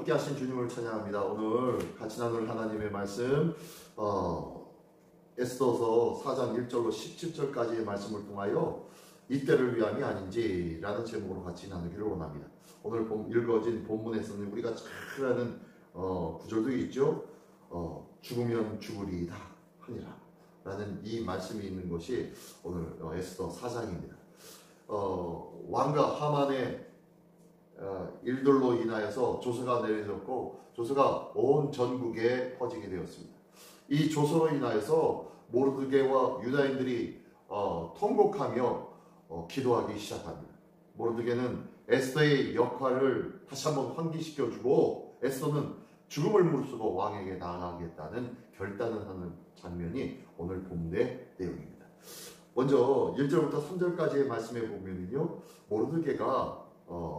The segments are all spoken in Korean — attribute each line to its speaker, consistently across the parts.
Speaker 1: 함께 하신 주님을 찬양합니다. 오늘 같이 나눌 하나님의 말씀 에스더서 4장 1절로 17절까지의 말씀을 통하여 이때를 위함이 아닌지 라는 제목으로 같이 나누기를 원합니다. 오늘 읽어진 본문에서는 우리가 잘 아는 구절도 있죠. 죽으면 죽으리이다 하니라 라는 이 말씀이 있는 것이 오늘 에스더 4장입니다. 왕과 하만의 일들로 인하여서 조서가 내려졌고 조서가 온 전국에 퍼지게 되었습니다. 이 조서로 인하여서 모르드게와 유다인들이 통곡하며 기도하기 시작합니다. 모르드게는 에스더의 역할을 다시 한번 환기시켜주고 에스더는 죽음을 무릅쓰고 왕에게 나아가겠다는 결단을 하는 장면이 오늘 본문의 내용입니다. 먼저 1절부터 3절까지의 말씀에 보면요, 모르드게가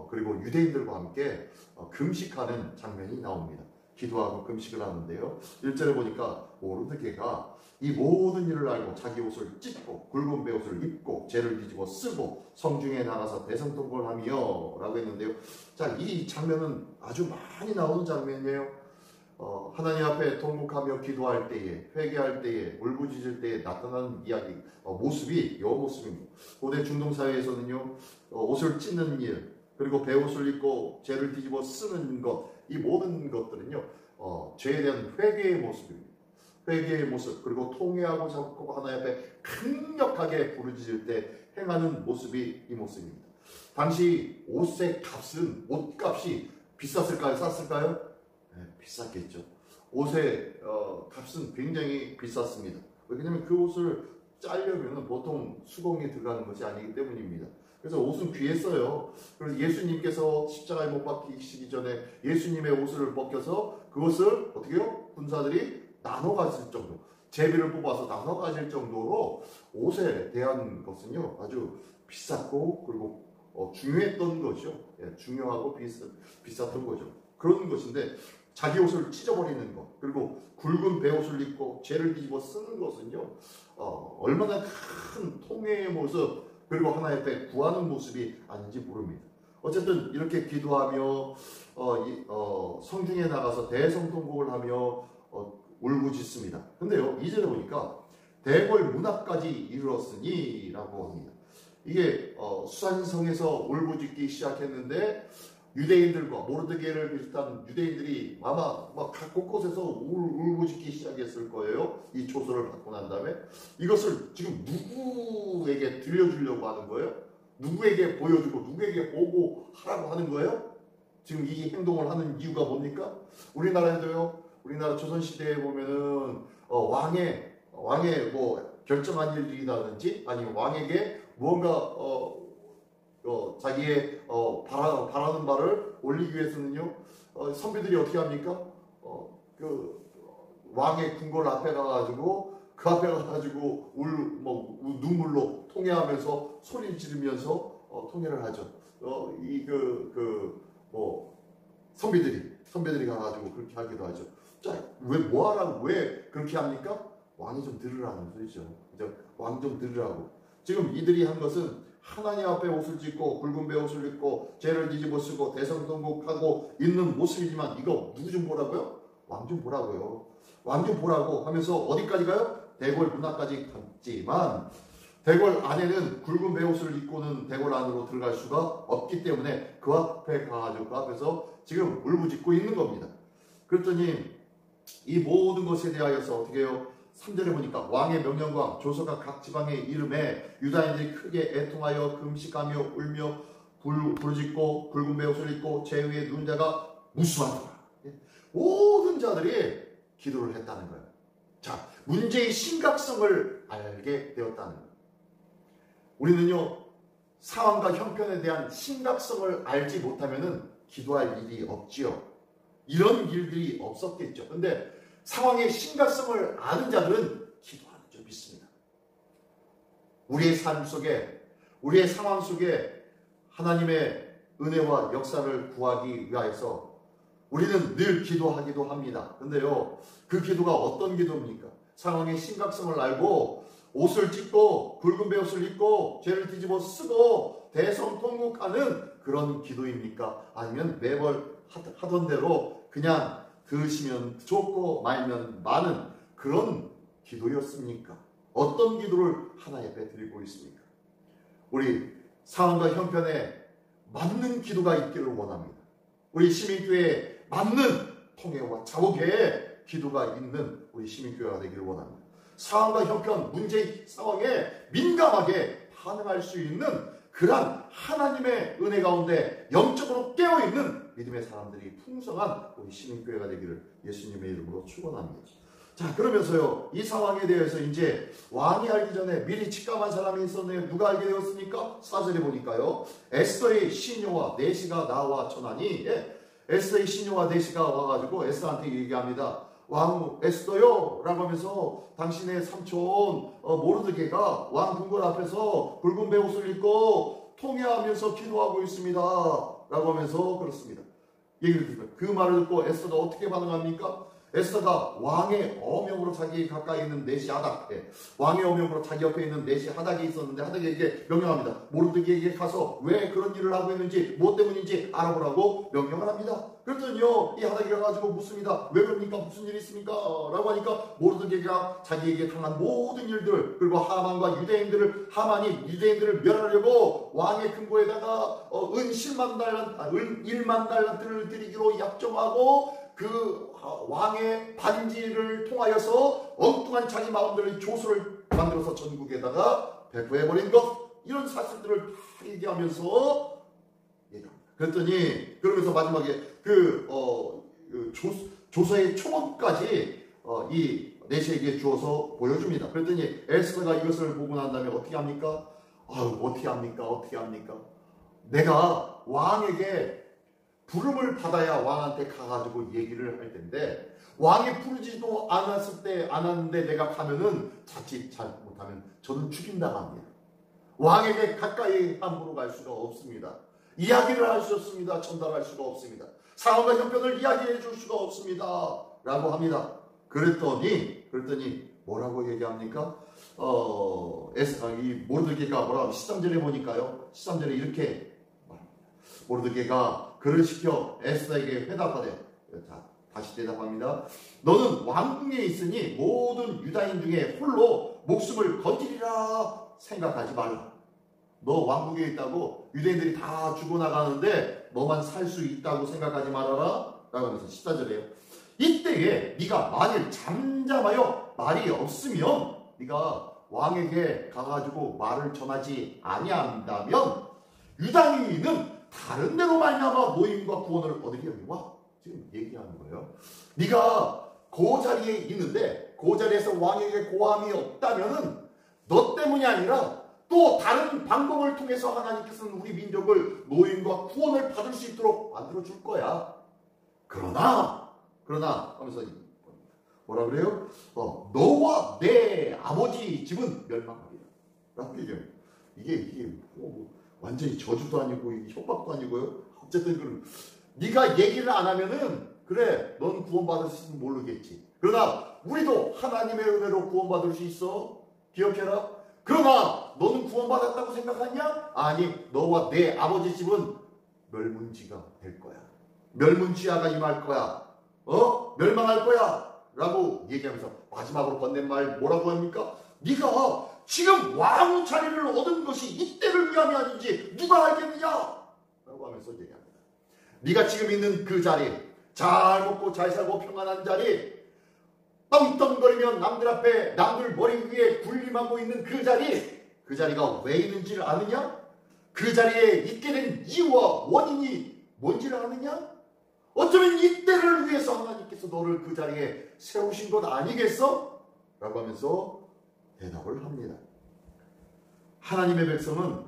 Speaker 1: 그리고 유대인들과 함께 금식하는 장면이 나옵니다. 기도하고 금식을 하는데요, 1절에 보니까 모르드게가 이 모든 일을 알고 자기 옷을 찢고 굵은 베옷을 입고 재를 뒤집어 쓰고 성중에 나가서 대성통곡을 하며 라고 했는데요, 자, 이 장면은 아주 많이 나오는 장면이에요. 하나님 앞에 통곡하며 기도할 때에, 회개할 때에, 울부짖을 때에 나타나는 이야기, 모습이 이 모습입니다. 고대 중동 사회에서는요, 옷을 찢는 일, 그리고 베옷을 입고 재를 뒤집어 쓰는 것, 이 모든 것들은요, 죄에 대한 회개의 모습입니다. 회개의 모습, 그리고 통회하고 잡고 하나님 앞에 강력하게 부르짖을 때 행하는 모습이 이 모습입니다. 당시 옷의 값은, 옷값이 비쌌을까요? 쌌을까요? 네, 비쌌겠죠. 옷의 값은 굉장히 비쌌습니다. 왜냐하면 그 옷을 짜려면 보통 수공이 들어가는 것이 아니기 때문입니다. 그래서 옷은 귀했어요. 그래서 예수님께서 십자가에 못 박히시기 전에 예수님의 옷을 벗겨서 그것을 어떻게 해요? 군사들이 나눠 가질 정도, 제비를 뽑아서 나눠 가질 정도로 옷에 대한 것은요, 아주 비쌌고 그리고 중요했던 거죠. 예, 중요하고 비쌌던 거죠. 그런 것인데 자기 옷을 찢어버리는 것, 그리고 굵은 베옷을 입고 재를 뒤집어 쓰는 것은요, 얼마나 큰 통회의 모습, 그리고 하나님 앞에 구하는 모습이 아닌지 모릅니다. 어쨌든 이렇게 기도하며 성중에 나가서 대성통곡을 하며 울부짖습니다. 근데요, 이전에 보니까 대궐 문앞까지 이르렀으니 라고 합니다. 이게 수산성에서 울부짖기 시작했는데 유대인들과 모르드게를 비롯한 유대인들이 아마 각 곳곳에서 울부짖기 시작했을 거예요. 이 조서를 받고 난 다음에 이것을 지금 누구에게 들려주려고 하는 거예요? 누구에게 보여주고 누구에게 보고하라고 하는 거예요? 지금 이 행동을 하는 이유가 뭡니까? 우리나라에도요, 우리나라 조선시대에 보면은 왕의 뭐 결정한 일이라든지 아니면 왕에게 무언가 자기의 바라는 바를 올리기 위해서는요, 선비들이 어떻게 합니까? 그 왕의 궁궐 앞에 가가지고 그 앞에 가가지고 눈물로 통회하면서 소리 지르면서 통회를 하죠. 선비들이 가가지고 그렇게 하기도 하죠. 자, 왜 그렇게 합니까? 왕이 좀 들으라는 소리죠. 왕 좀 들으라고. 지금 이들이 한 것은 하나님 앞에 옷을 찢고 굵은 베옷을 입고 재를 뒤집어 쓰고 대성통곡하고 있는 모습이지만 이거 누구 좀 보라고요? 왕 좀 보라고요. 왕 좀 보라고 하면서 어디까지 가요? 대궐 문앞까지 갔지만 대궐 안에는 굵은 베옷을 입고는 대궐 안으로 들어갈 수가 없기 때문에 그 앞에 가가지고 그 앞에서 지금 울부짖고 있는 겁니다. 그랬더니 이 모든 것에 대하여서 어떻게 해요? 3절에 보니까 왕의 명령과 조서가 각 지방의 이름에 유다인들이 크게 애통하여 금식하며 울며 부르짖고 굵은 베옷을 입고 제 위에 누운 자가 무수하더라. 모든 자들이 기도를 했다는 거예요. 자, 문제의 심각성을 알게 되었다는 거예요. 우리는요, 상황과 형편에 대한 심각성을 알지 못하면은 기도할 일이 없지요. 이런 일들이 없었겠죠. 근데 상황의 심각성을 아는 자들은 기도하는 줄 믿습니다. 우리의 삶 속에, 우리의 상황 속에 하나님의 은혜와 역사를 구하기 위하여서 우리는 늘 기도하기도 합니다. 근데요, 그 기도가 어떤 기도입니까? 상황의 심각성을 알고 옷을 찢고 굵은 베옷을 입고 죄를 뒤집어 쓰고 대성통곡하는 그런 기도입니까? 아니면 매번 하던 대로 그냥 들으시면 좋고 말면 많은 그런 기도였습니까? 어떤 기도를 하나님께 드리고 있습니까? 우리 상황과 형편에 맞는 기도가 있기를 원합니다. 우리 시민교회에 맞는 통회와 자복의 기도가 있는 우리 시민교회가 되기를 원합니다. 상황과 형편, 문제 상황에 민감하게 반응할 수 있는 그러한 하나님의 은혜 가운데 영적으로 깨어있는 믿음의 사람들이 풍성한 우리 시민교회가 되기를 예수님의 이름으로 축원합니다. 자, 그러면서요, 이 상황에 대해서 이제 왕이 알기 전에 미리 직감한 사람이 있었네요. 누가 알게 되었습니까? 4절에 보니까요, 에스더의 시녀와 내시가 나와 전하니, 에스더의 시녀와 내시가 와가지고 에스더한테 얘기합니다. 왕 에스더요 라고 하면서 당신의 삼촌 모르드게가 왕 궁궐 앞에서 붉은 베옷을 입고 통회하면서 기도하고 있습니다 라고 하면서 그렇습니다. 얘기를 듣습니다. 그 말을 듣고 에스더가 어떻게 반응합니까? 에스더가 왕의 어명으로 자기 가까이 있는 내시 하닥, 왕의 어명으로 자기 옆에 있는 내시 하닥이 있었는데 하닥에게 명령합니다. 모르드게에게 가서 왜 그런 일을 하고 있는지, 무엇 때문인지 알아보라고 명령을 합니다. 그랬더니요, 이 하닥이가 가지고 묻습니다. 왜 그럽니까? 무슨 일이 있습니까? 라고 하니까 모르드게가 자기에게 당한 모든 일들, 그리고 하만과 유대인들을, 하만이 유대인들을 멸하려고 왕의 금고에다가 은 1만 달란트를 드리기로 약정하고 그 왕의 반지를 통하여서 엉뚱한 자기 마음대로 조서를 만들어서 전국에다가 배포해버린 것, 이런 사실들을 다 얘기하면서 얘기합니다. 그랬더니 그러면서 마지막에 조서의 초본까지 이 내시에게 주어서 보여줍니다. 그랬더니 에스더가 이것을 보고 난 다음에 어떻게 합니까? 어떻게 합니까? 내가 왕에게 부름을 받아야 왕한테 가가지고 얘기를 할 텐데, 왕이 부르지도 않았는데 내가 가면은 자칫 잘못하면 저는 죽인다고 합니다. 왕에게 가까이 함부로 갈 수가 없습니다. 이야기를 할 수 없습니다. 전달할 수가 없습니다. 상황과 형편을 이야기해 줄 수가 없습니다 라고 합니다. 그랬더니 뭐라고 얘기합니까? 이 모르드게가 뭐라고 13절에 보니까요, 13절에 이렇게 말합니다. 모르드게가 그를 시켜 에스더에게 회답하되, 다시 대답합니다. 너는 왕궁에 있으니 모든 유다인 중에 홀로 목숨을 건지리라 생각하지 말라. 너 왕궁에 있다고 유대인들이 다 죽어나가는데 너만 살 수 있다고 생각하지 말아라 라고 하면서 14절에요. 이때에 네가 만일 잠잠하여 말이 없으면, 네가 왕에게 가가지고 말을 전하지 아니한다면 유다인은 다른 데로 말미암아 모임과 구원을 얻으려니와 지금 얘기하는 거예요. 네가 그 자리에 있는데 그 자리에서 왕에게 고함이 없다면은 너 때문이 아니라 또 다른 방법을 통해서 하나님께서는 우리 민족을 모임과 구원을 받을 수 있도록 만들어 줄 거야. 그러나 하면서 뭐라 그래요? 너와 내 아버지 집은 멸망하리라 라고 얘기해요. 이게 완전히 저주도 아니고 협박도 아니고요. 어쨌든 네가 얘기를 안 하면은 그래, 넌 구원받을 수 있으면 모르겠지. 그러나 우리도 하나님의 은혜로 구원받을 수 있어. 기억해라. 그러나 너는 구원받았다고 생각하냐? 아니, 너와 내 아버지 집은 멸문지가 될 거야. 멸문지하가 임할 거야. 멸망할 거야 라고 얘기하면서 마지막으로 건넨 말 뭐라고 합니까? 네가 지금 왕 자리를 얻은 것이 이때를 위함이 아닌지 누가 알겠느냐? 라고 하면서 얘기합니다. 네가 지금 있는 그 자리, 잘 먹고 잘 살고 평안한 자리, 떵떵거리며 남들 앞에 남들 머리 위에 군림하고 있는 그 자리가 왜 있는지를 아느냐? 그 자리에 있게 된 이유와 원인이 뭔지를 아느냐? 어쩌면 이때를 위해서 하나님께서 너를 그 자리에 세우신 것 아니겠어? 라고 하면서 대답을 합니다. 하나님의 백성은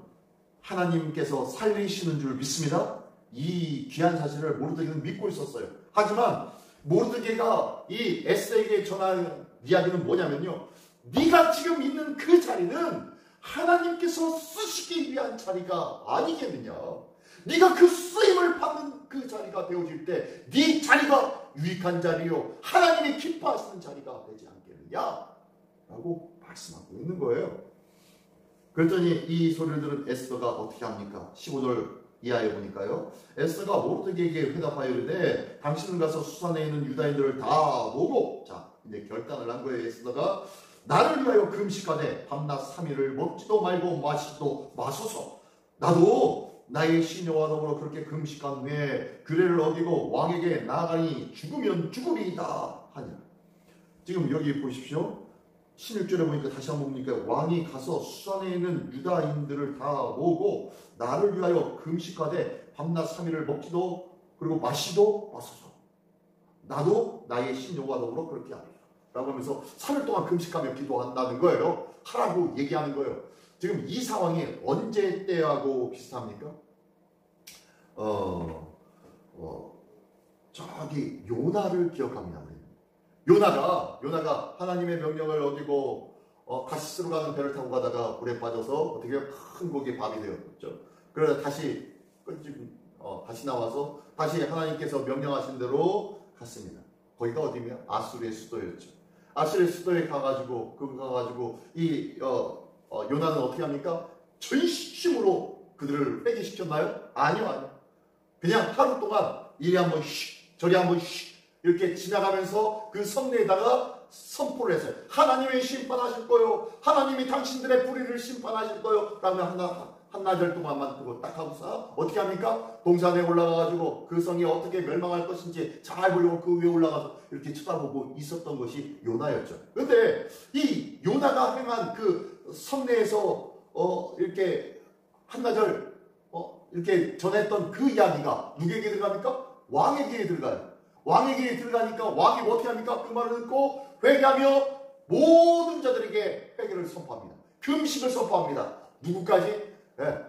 Speaker 1: 하나님께서 살리시는 줄 믿습니다. 이 귀한 사실을 모르드게는 믿고 있었어요. 하지만 모르드게가 이 에스더에게 전한 이야기는 뭐냐면요, 네가 지금 있는 그 자리는 하나님께서 쓰시기 위한 자리가 아니겠느냐. 네가 그 쓰임을 받는 그 자리가 되어질 때 네 자리가 유익한 자리요, 하나님이 기뻐하시는 자리가 되지 않겠느냐 라고 말씀하고 있는 거예요. 그랬더니 이 소리를 들은 에스더가 어떻게 합니까? 15절 이하에 보니까요. 에스더가 모르드게에게 회답하여 이르되 당신은 가서 수산에 있는 유다인들을 다 모으고, 자 이제 결단을 한 거예요. 에스더가 나를 위하여 금식하되 밤낮 3일을 먹지도 말고 마시지도 마소서. 나도 나의 시녀와 더불어 그렇게 금식한 후에 규례를 어기고 왕에게 나아가니 죽으면 죽음이다 하니라. 지금 여기 보십시오. 16절에 보니까 다시 한번 보니까 왕이 가서 수산에 있는 유다인들을 다 모으고 나를 위하여 금식하되 밤낮 3일을 먹지도 그리고 마시도 마소서. 나도 나의 신녀와 더불어 그렇게 하리라 라고 하면서 3일 동안 금식하며 기도한다는 거예요. 하라고 얘기하는 거예요. 지금 이 상황이 언제 때하고 비슷합니까? 저기 요나를 기억합니다. 요나가 하나님의 명령을 어기고 다시스로 가는 배를 타고 가다가 물에 빠져서 어떻게 큰 고기에 밥이 되었죠. 그러다 다시 나와서 다시 하나님께서 명령하신 대로 갔습니다. 거기가 어디냐? 아수르의 수도였죠. 아수르의 수도에 가가지고 이 요나는 어떻게 합니까? 전심으로 그들을 회개시켰나요? 아니요. 그냥 하루 동안 이리 한번 저리 한번 이렇게 지나가면서 그 성내에다가 선포를 했어요. 하나님이 심판하실 거요. 하나님이 당신들의 불의를 심판하실 거요. 라면 한나절 동안만 그거 딱 하고서 어떻게 합니까? 동산에 올라가가지고 그 성이 어떻게 멸망할 것인지 잘 보려고 그 위에 올라가서 이렇게 쳐다보고 있었던 것이 요나였죠. 그런데 이 요나가 행한 그 성내에서 이렇게 한나절 이렇게 전했던 그 이야기가 누구에게 들어갑니까? 왕에게 들어가요. 왕에게 들어가니까 왕이 어떻게 합니까? 그 말을 듣고 회개하며 모든 자들에게 회개를 선포합니다. 금식을 선포합니다. 누구까지?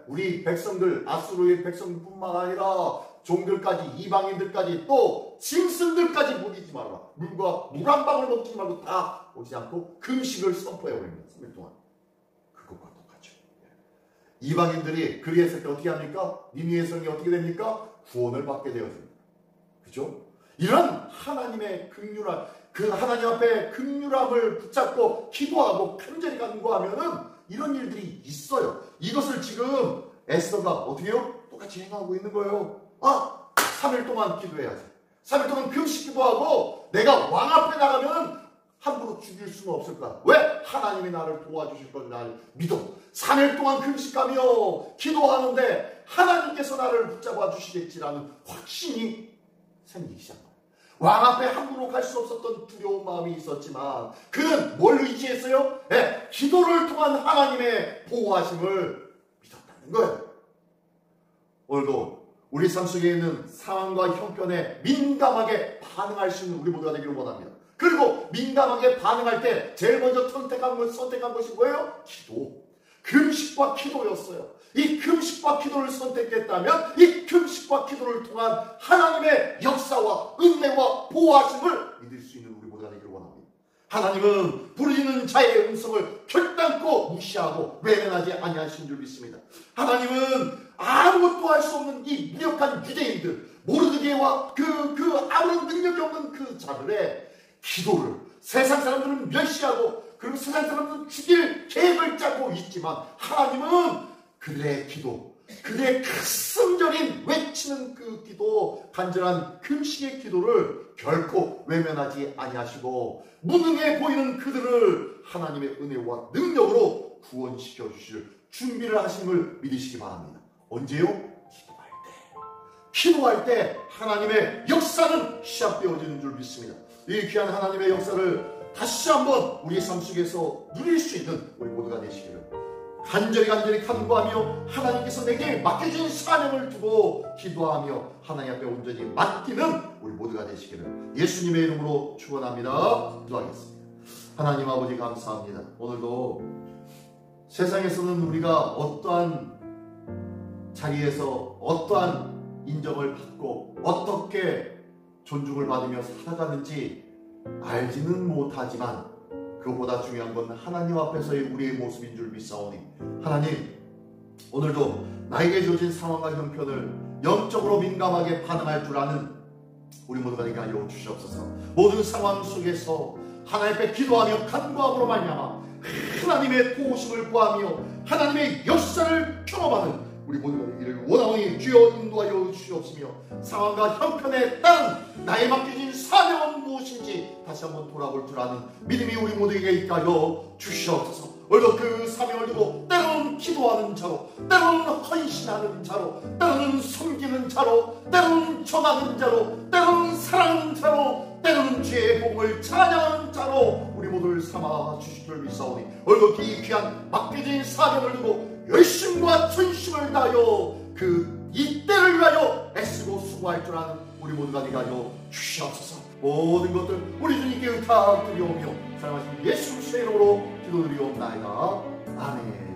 Speaker 1: 우리 백성들, 아수르의 백성뿐만 아니라 종들까지, 이방인들까지, 또 짐승들까지 먹이지 말라. 물 한 방울 먹지 말고 다 오지 않고 금식을 선포해 버립니다. 3일 동안. 그것과 똑같죠. 이방인들이 그리했을 때 어떻게 합니까? 니느웨 성이 어떻게 됩니까? 구원을 받게 되어집니다. 그죠? 이런 하나님의 긍휼함, 그 하나님 앞에 긍휼함을 붙잡고 기도하고 간절히 간구하면은 이런 일들이 있어요. 이것을 지금 에스더가 어떻게 해요? 똑같이 행하고 있는 거예요. 3일 동안 기도해야지. 3일 동안 금식 기도하고 내가 왕 앞에 나가면 함부로 죽일 수는 없을 거야. 왜? 하나님이 나를 도와주실 걸 나를 믿어. 3일 동안 금식하며 기도하는데 하나님께서 나를 붙잡아 주시겠지라는 확신이 생기기 시작합니다. 왕 앞에 함부로 갈 수 없었던 두려운 마음이 있었지만 그는 뭘 의지했어요? 기도를 통한 하나님의 보호하심을 믿었다는 거예요. 오늘도 우리 삶 속에 있는 상황과 형편에 민감하게 반응할 수 있는 우리 모두가 되기를 원합니다. 그리고 민감하게 반응할 때 제일 먼저 선택한 것이 뭐예요? 기도. 금식과 기도였어요. 이 금식과 기도를 선택했다면 이 금식과 기도를 통한 하나님의 역사와 은혜와 보호하심을 믿을 수 있는 우리 모두가 되기를 원합니다. 하나님은 부르짖는 자의 음성을 결단코 무시하고 외면하지 아니하신 줄 믿습니다. 하나님은 아무것도 할 수 없는 이 무력한 유대인들, 모르드게와 그 아무런 능력이 없는 그 자들의 기도를 세상 사람들은 멸시하고 그리고 세상 사람들은 죽일 계획을 짜고 있지만 하나님은 그들의 기도, 그들의 가슴저린 외치는 그 기도, 간절한 금식의 기도를 결코 외면하지 아니하시고 무능해 보이는 그들을 하나님의 은혜와 능력으로 구원시켜 주실 준비를 하심을 믿으시기 바랍니다. 언제요? 기도할 때 하나님의 역사는 시작되어지는 줄 믿습니다. 이 귀한 하나님의 역사를 다시 한번 우리의 삶 속에서 누릴 수 있는 우리 모두가 되시기를 간절히 간구하며 하나님께서 내게 맡겨진 사명을 두고 기도하며 하나님 앞에 온전히 맡기는 우리 모두가 되시기를 예수님의 이름으로 축원합니다. 기도하겠습니다. 하나님 아버지 감사합니다. 오늘도 세상에서는 우리가 어떠한 자리에서 어떠한 인정을 받고 어떻게 존중을 받으며 살아가는지 알지는 못하지만 그보다 중요한 건 하나님 앞에서의 우리의 모습인 줄 믿사오니 하나님 오늘도 나에게 주어진 상황과 형편을 영적으로 민감하게 반응할 줄 아는 우리 모두가 되게 하여 주시옵소서. 모든 상황 속에서 하나님 앞에 기도하며 간구함으로 말미암아 하나님의 도우심을 구하며 하나님의 역사를 경험하는 우리 모두가 되기를 원하오니 주여 인도하여 주시옵시며 상황과 형편에 따른 나의 맡겨진 사명은 무엇인지 다시 한번 돌아볼 줄 아는 믿음이 우리 모두에게 있게 하여 주시옵소서. 오늘도 그 사명을 두고 때로는 기도하는 자로, 때로는 헌신하는 자로, 때로는 섬기는 자로, 때로는 전하는 자로, 때로는 사랑하는 자로, 때로는 주의 복을 찬양하는 자로 우리 모두를 삼아 주실 줄 믿사오니 오늘도 이 귀한 맡겨진 사명을 두고 열심과 전심을 다하여 그 이 때를 위하여 애쓰고 수고할 줄 아는 우리 모두가 되게 하여 주시옵소서. 모든 것들 우리 주님께 의탁드리오며 사랑하신 예수 그리스도의 이름으로 기도드리옵나이다. 아멘.